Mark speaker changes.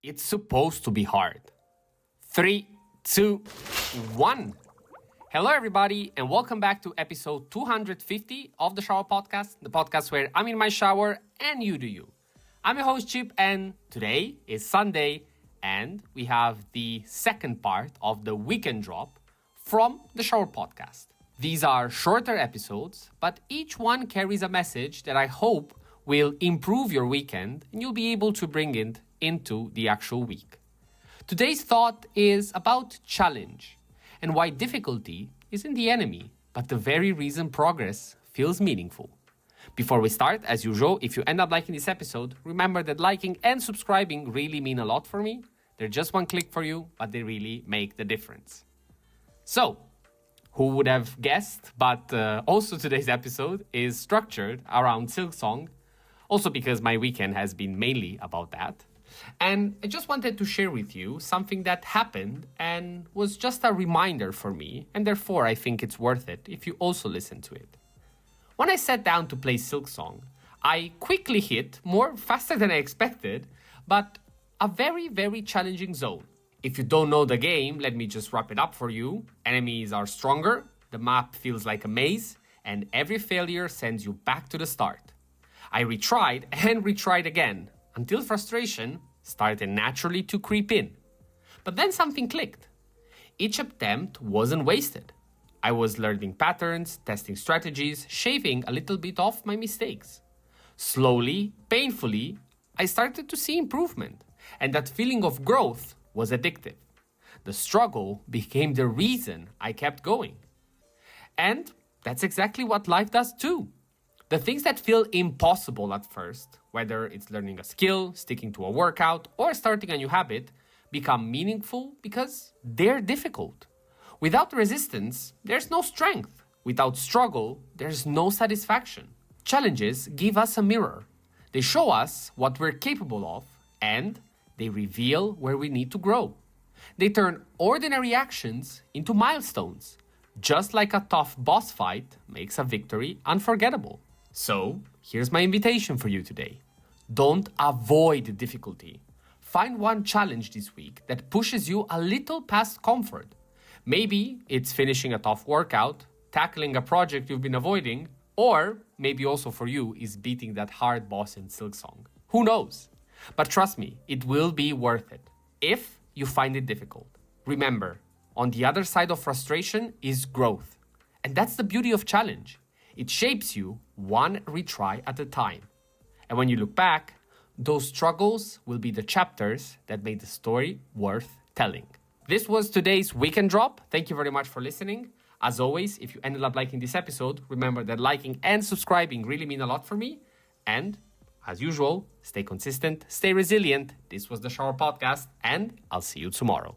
Speaker 1: It's supposed to be hard. 3, 2, 1. Hello, everybody, and welcome back to episode 250 of the Shower Podcast, the podcast where I'm in my shower and you do you. I'm your host, Chip, and today is Sunday, and we have the second part of the weekend drop from the Shower Podcast. These are shorter episodes, but each one carries a message that I hope will improve your weekend and you'll be able to bring it into the actual week. Today's thought is about challenge and why difficulty isn't the enemy, but the very reason progress feels meaningful. Before we start, as usual, if you end up liking this episode, remember that liking and subscribing really mean a lot for me. They're just one click for you, but they really make the difference. So, who would have guessed, but also today's episode is structured around Silksong, also because my weekend has been mainly about that. And I just wanted to share with you something that happened and was just a reminder for me, and therefore I think it's worth it if you also listen to it. When I sat down to play Silksong, I quickly hit, more faster than I expected, but a very, very challenging zone. If you don't know the game, let me just wrap it up for you. Enemies are stronger, the map feels like a maze, and every failure sends you back to the start. I retried and retried again, until frustration started naturally to creep in. But then something clicked. Each attempt wasn't wasted. I was learning patterns, testing strategies, shaving a little bit off my mistakes. Slowly, painfully, I started to see improvement, and that feeling of growth was addictive. The struggle became the reason I kept going. And that's exactly what life does too. The things that feel impossible at first, whether it's learning a skill, sticking to a workout, or starting a new habit, become meaningful because they're difficult. Without resistance, there's no strength. Without struggle, there's no satisfaction. Challenges give us a mirror. They show us what we're capable of, and they reveal where we need to grow. They turn ordinary actions into milestones, just like a tough boss fight makes a victory unforgettable. So, here's my invitation for you today. Don't avoid difficulty. Find one challenge this week that pushes you a little past comfort. Maybe it's finishing a tough workout, tackling a project you've been avoiding, or maybe also for you is beating that hard boss in Silksong. Who knows? But trust me, it will be worth it if you find it difficult. Remember, on the other side of frustration is growth. And that's the beauty of challenge. It shapes you one retry at a time. And when you look back, those struggles will be the chapters that made the story worth telling. This was today's weekend drop. Thank you very much for listening. As always, if you ended up liking this episode, remember that liking and subscribing really mean a lot for me. And as usual, stay consistent, stay resilient. This was the Shower Podcast, and I'll see you tomorrow.